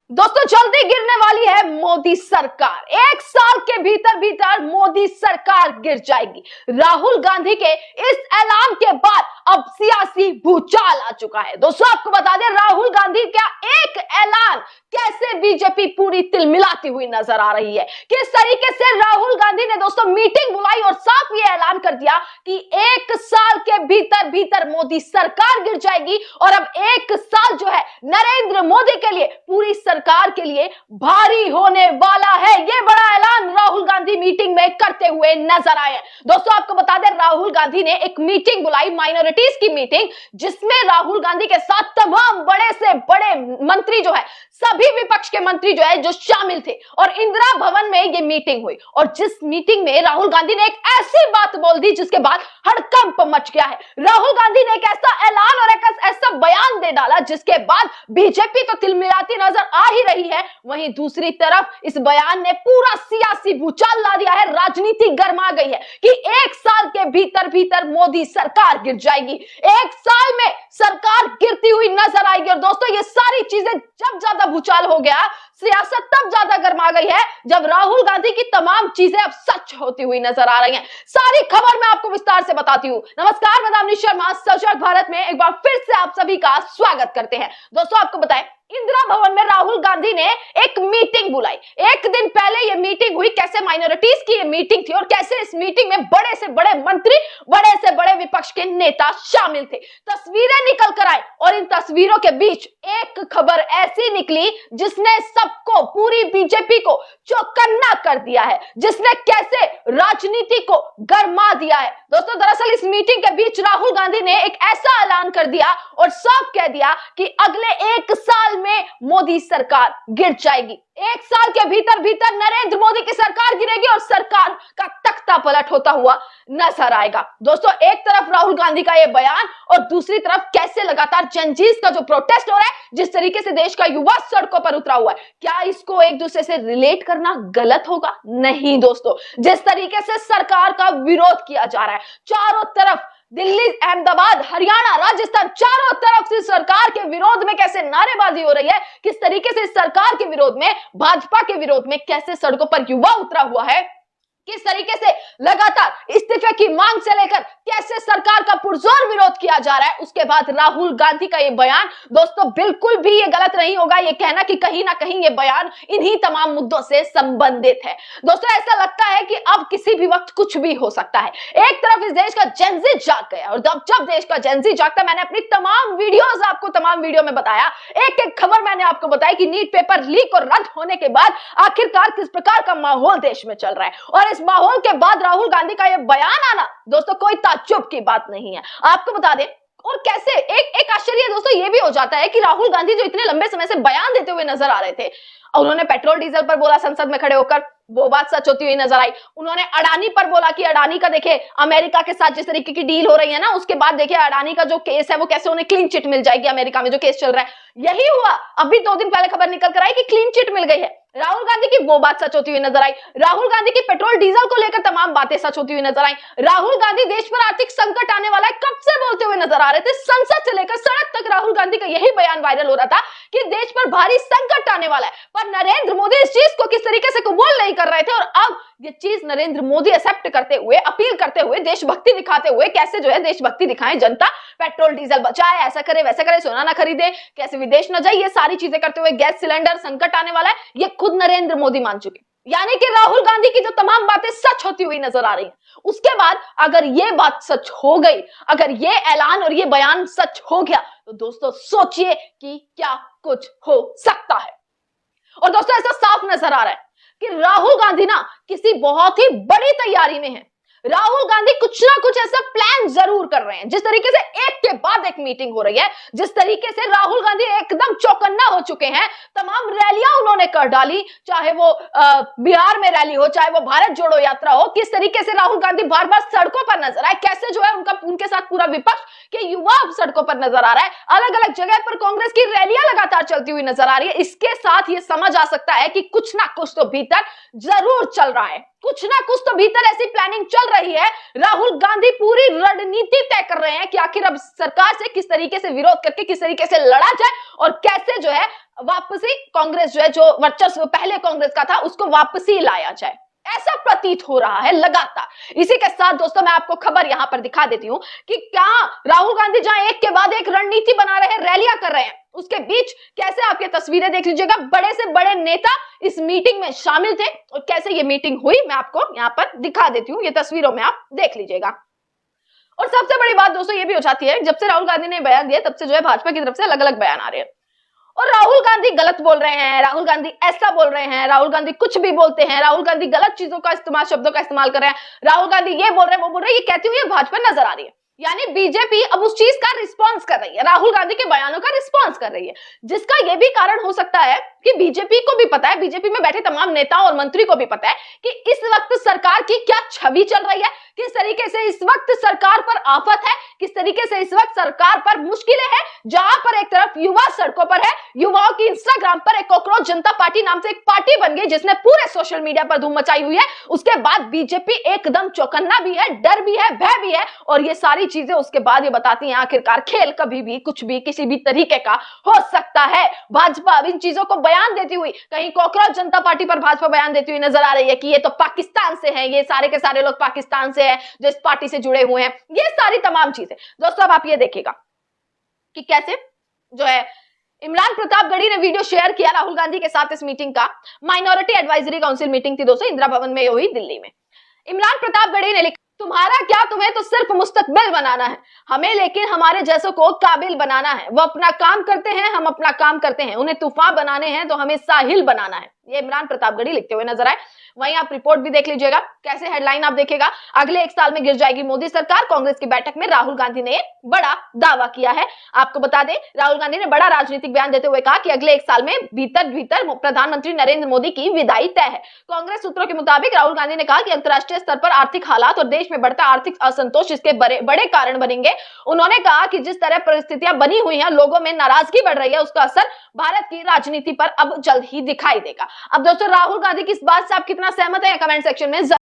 दोस्तों जल्दी गिरने वाली है मोदी सरकार। एक साल के भीतर भीतर मोदी सरकार गिर जाएगी। राहुल गांधी के इस ऐलान के बाद अब सियासी भूचाल आ चुका है। दोस्तों आपको बता दें, राहुल गांधी का एक ऐलान कैसे बीजेपी पूरी तिलमिलाती हुई नजर आ रही है। किस तरीके से राहुल गांधी ने दोस्तों मीटिंग बुलाई और साफ ये ऐलान कर दिया कि एक साल के भीतर भीतर मोदी सरकार गिर जाएगी और अब एक साल जो है नरेंद्र मोदी के लिए, पूरी सरकार के लिए भारी होने वाला है। ये बड़ा ऐलान राहुल गांधी मीटिंग में करते हुए नजर आए। दोस्तों आपको बता दें, राहुल गांधी ने एक मीटिंग बुलाई, माइनॉरिटीज की मीटिंग, जिसमें राहुल गांधी के साथ तमाम बड़े से बड़े मंत्री जो है, सभी विपक्ष के मंत्री जो है जो शामिल थे, और इंदिरा भवन में ये मीटिंग हुई। और जिस मीटिंग में राहुल गांधी ने एक ऐसी बात बोल दी जिसके बाद हड़कंप मच गया है। राहुल गांधी ने एक ऐसा ऐलान और एक ऐसा बयान दे डाला जिसके बाद बीजेपी तो तिलमिलाती नजर आ ही रही है, वहीं दूसरी तरफ इस बयान ने पूरा सियासी भूचाल ला दिया है। राजनीति गर्मा गई है कि एक साल के भीतर भीतर मोदी सरकार गिर जाएगी, एक साल में सरकार गिरती हुई नजर आएगी। और दोस्तों ये सारी चीजें जब ज्यादा भूचाल हो गया, सियासत तब ज्यादा गर्मा गई है जब राहुल गांधी की तमाम चीजें अब सच होती हुई नजर आ रही हैं। सारी खबर मैं आपको विस्तार से बताती हूँ। नमस्कार, मैं दामिनी शर्मा, सजग भारत में एक बार फिर से आप सभी का स्वागत करते हैं। दोस्तों आपको बताएं, इंदिरा भवन में राहुल गांधी ने एक मीटिंग बुलाई। एक दिन पहले ये मीटिंग हुई, कैसे माइनॉरिटीज की ये मीटिंग थी और कैसे इस मीटिंग में बड़े से बड़े मंत्री, बड़े से बड़े विपक्ष के नेता शामिल थे। तस्वीरें निकल कर आई और इन तस्वीरों के बीच एक खबर ऐसी निकली जिसने सबको, पूरी बीजेपी को चौकन्ना कर दिया है, जिसने कैसे राजनीति को गरमा दिया है। दोस्तों दरअसल इस मीटिंग के बीच राहुल गांधी ने एक ऐसा ऐलान कर दिया और साफ कह दिया कि अगले एक साल में मोदी सरकार गिर जाएगी। एक साल के भीतर भीतर नरेंद्र मोदी की सरकार गिरेगी और सरकार का तख्ता पलट होता हुआ नजर आएगा। दोस्तों एक तरफ राहुल गांधी का यह बयान और दूसरी तरफ कैसे लगातार जनजीत का जो प्रोटेस्ट हो रहा है, जिस तरीके से देश का युवा सड़कों पर उतरा हुआ है, क्या इसको एक दूसरे से रिलेट करना गलत होगा? नहीं दोस्तों, जिस तरीके से सरकार का विरोध किया जा रहा है, चारों तरफ दिल्ली, अहमदाबाद, हरियाणा, राजस्थान, चारों तरफ से सरकार के विरोध में कैसे नारेबाजी हो रही है, किस तरीके से सरकार के विरोध में, भाजपा के विरोध में कैसे सड़कों पर युवा उतरा हुआ है, किस तरीके से लगातार इस्तीफे की मांग से लेकर कैसे सरकार का पुरजोर विरोध किया जा रहा है। उसके बाद राहुल गांधी का ये बयान, दोस्तों बिल्कुल भी ये गलत नहीं होगा ये कहना कि कहीं ना कहीं ये बयान इन्हीं तमाम मुद्दों से संबंधित है। दोस्तों ऐसा लगता है कि अब किसी भी वक्त कुछ भी हो सकता है। एक तरफ इस देश का जेनजी जाग गया और जब देश का जेनजी जागता, मैंने अपनी तमाम वीडियोस आपको तमाम वीडियो में बताया, एक एक खबर मैंने आपको बताई कि नीट पेपर लीक और रद्द होने के बाद आखिरकार किस प्रकार का माहौल देश में चल रहा है। और इस माहौल के बाद राहुल गांधी का यह बयान आना दोस्तों कोई ताज्जुब की बात नहीं है। आपको बता दें, और कैसे एक आश्चर्य दोस्तों ये भी हो जाता है कि राहुल गांधी जो इतने लंबे समय से बयान देते हुए नजर आ रहे थे, उन्होंने पेट्रोल डीजल पर बोला संसद में खड़े होकर, वो बात सच होती हुई नजर आई। उन्होंने अडानी पर बोला कि अडानी का देखिए अमेरिका के साथ जिस तरीके की डील हो रही है ना, उसके बाद देखिए अडानी का जो केस है वो कैसे उन्हें क्लीन चिट मिल जाएगी। अमेरिका में जो केस चल रहा है, यही हुआ। अभी 2 दिन पहले खबर निकल कर आई कि क्लीन चिट मिल गई है। राहुल गांधी की वो बात सच होती हुई नजर आई। राहुल गांधी की पेट्रोल डीजल को लेकर तमाम बातें सच होती हुई नजर आई। राहुल गांधी देश पर आर्थिक संकट आने वाला है कब से बोलते हुए नजर आ रहे थे। संसद से लेकर सड़क तक राहुल गांधी का यही बयान वायरल हो रहा था कि देश पर भारी संकट आने वाला है, पर नरेंद्र मोदी इस चीज को किस तरीके से कबूल नहीं कर रहे थे। और अब ये चीज नरेंद्र मोदी एक्सेप्ट करते हुए, अपील करते हुए, देशभक्ति दिखाते हुए, कैसे जो है देशभक्ति दिखाएं, जनता पेट्रोल डीजल बचाए, ऐसा करे वैसा करे, सोना ना खरीदे, कैसे विदेश न जाए, ये सारी चीजें करते हुए, गैस सिलेंडर संकट आने वाला है, ये खुद नरेंद्र मोदी मान चुके। यानी कि राहुल गांधी की जो तमाम बातें सच होती हुई नजर आ रही हैं, उसके बाद अगर ये बात सच हो गई, अगर ये ऐलान और ये बयान सच हो गया, तो दोस्तों सोचिए कि क्या कुछ हो सकता है। और दोस्तों ऐसा साफ नजर आ रहा है कि राहुल गांधी ना किसी बहुत ही बड़ी तैयारी में है। राहुल गांधी कुछ ना कुछ ऐसा प्लान जरूर कर रहे हैं। जिस तरीके से एक के बाद एक मीटिंग हो रही है, जिस तरीके से राहुल गांधी एकदम चौकन्ना हो चुके हैं, तमाम रैलियां उन्होंने कर डाली, चाहे वो बिहार में रैली हो, चाहे वो भारत जोड़ो यात्रा हो, किस तरीके से राहुल गांधी बार बार सड़कों पर नजर आए, कैसे जो है उनके साथ पूरा विपक्ष के युवा सड़कों पर नजर आ रहा है, अलग अलग जगह पर कांग्रेस की रैलियां लगातार चलती हुई नजर आ रही है। इसके साथ ये समझ आ सकता है कि कुछ ना कुछ तो भीतर जरूर चल रहा है, कुछ ना कुछ तो भीतर ऐसी प्लानिंग चल रही है। राहुल गांधी पूरी रणनीति तय कर रहे हैं कि आखिर अब सरकार से किस तरीके से विरोध करके किस तरीके से लड़ा जाए और कैसे जो है वापसी कांग्रेस जो है, जो वर्चस्व पहले कांग्रेस का था उसको वापसी लाया जाए, ऐसा प्रतीत हो रहा है लगातार। इसी के साथ दोस्तों मैं आपको खबर यहां पर दिखा देती हूं कि क्या राहुल गांधी जहां एक के बाद एक रणनीति बना रहे हैं, रैलियां कर रहे हैं, उसके बीच कैसे आप ये तस्वीरें देख लीजिएगा, बड़े से बड़े नेता इस मीटिंग में शामिल थे और कैसे ये मीटिंग हुई मैं आपको यहां पर दिखा देती हूं, ये तस्वीरों में आप देख लीजिएगा। और सबसे बड़ी बात दोस्तों ये भी हो जाती है, जब से राहुल गांधी ने बयान दिया तब से जो है भाजपा की तरफ से अलग अलग बयान आ रहे हैं और राहुल गांधी गलत बोल रहे हैं, राहुल गांधी ऐसा बोल रहे हैं, राहुल गांधी कुछ भी बोलते हैं, राहुल गांधी गलत चीजों का इस्तेमाल, शब्दों का इस्तेमाल कर रहे हैं, राहुल गांधी ये बोल रहे हैं वो बोल रहे हैं, ये कहती हुई भाजपा नजर आ रही है। यानी बीजेपी अब उस चीज का रिस्पांस कर रही है, राहुल गांधी के बयानों का रिस्पांस कर रही है, जिसका यह भी कारण हो सकता है कि बीजेपी को भी पता है, बीजेपी में बैठे तमाम नेताओं और मंत्री को भी पता है कि इस वक्त सरकार की क्या छवि चल रही है, किस तरीके से इस वक्त सरकार पर आफत है, किस तरीके से इस वक्त सरकार पर मुश्किलें हैं, जहां पर एक तरफ युवा सड़कों पर है, युवाओं की इंस्टाग्राम पर एक कॉकरोच जनता पार्टी नाम से एक पार्टी बन गई जिसने पूरे सोशल मीडिया पर धूम मचाई हुई है। उसके बाद बीजेपी एकदम चौकन्ना भी है, डर भी है, भय भी है और ये सारी चीजें उसके बाद ये बताती हैं आखिरकार खेल कभी भी कुछ भी किसी भी तरीके का हो सकता है। भाजपा इन चीजों को बयान देती हुई, कहीं कॉकरोच जनता पार्टी पर भाजपा बयान देती हुई नजर आ रही है कि ये तो पाकिस्तान से है, ये सारे के सारे लोग पाकिस्तान से है जो इस पार्टी से जुड़े हुए हैं, ये सारी तमाम चीजें। दोस्तों अब आप ये देखिएगा कि कैसे जो है इमरान प्रतापगढ़ी ने वीडियो शेयर किया राहुल गांधी के साथ इस मीटिंग का। माइनॉरिटी एडवाइजरी काउंसिल मीटिंग थी दोस्तों, इंदिरा भवन में हुई दिल्ली में। इमरान प्रतापगढ़ी ने लिखा, तुम्हारा क्या, तुम्हें तो सिर्फ मुस्तकबिल बनाना है, हमें लेकिन हमारे जैसों को काबिल बनाना है। वो अपना काम करते हैं, हम अपना काम करते हैं, उन्हें तूफान बनाने हैं तो हमें साहिल बनाना है। ये इमरान प्रतापगढ़ी लिखते हुए नजर आए। वहीं आप रिपोर्ट भी देख लीजिएगा, कैसे हेडलाइन आप देखिएगा, अगले 1 साल में गिर जाएगी मोदी सरकार। कांग्रेस की बैठक में राहुल गांधी ने बड़ा दावा किया है। आपको बता दें राहुल गांधी ने बड़ा राजनीतिक बयान देते हुए कहा कि अगले 1 साल में भीतर प्रधानमंत्री नरेंद्र मोदी की विदाई तय है। कांग्रेस सूत्रों के मुताबिक राहुल गांधी ने कहा कि अंतर्राष्ट्रीय स्तर पर आर्थिक हालात और देश में बढ़ता आर्थिक असंतोष इसके बड़े कारण बनेंगे। उन्होंने कहा कि जिस तरह परिस्थितियां बनी हुई हैं, लोगों में नाराजगी बढ़ रही है, उसका असर भारत की राजनीति पर अब जल्द ही दिखाई देगा। अब दोस्तों राहुल गांधी की इस बात से आप कितना सहमत हैं कमेंट सेक्शन में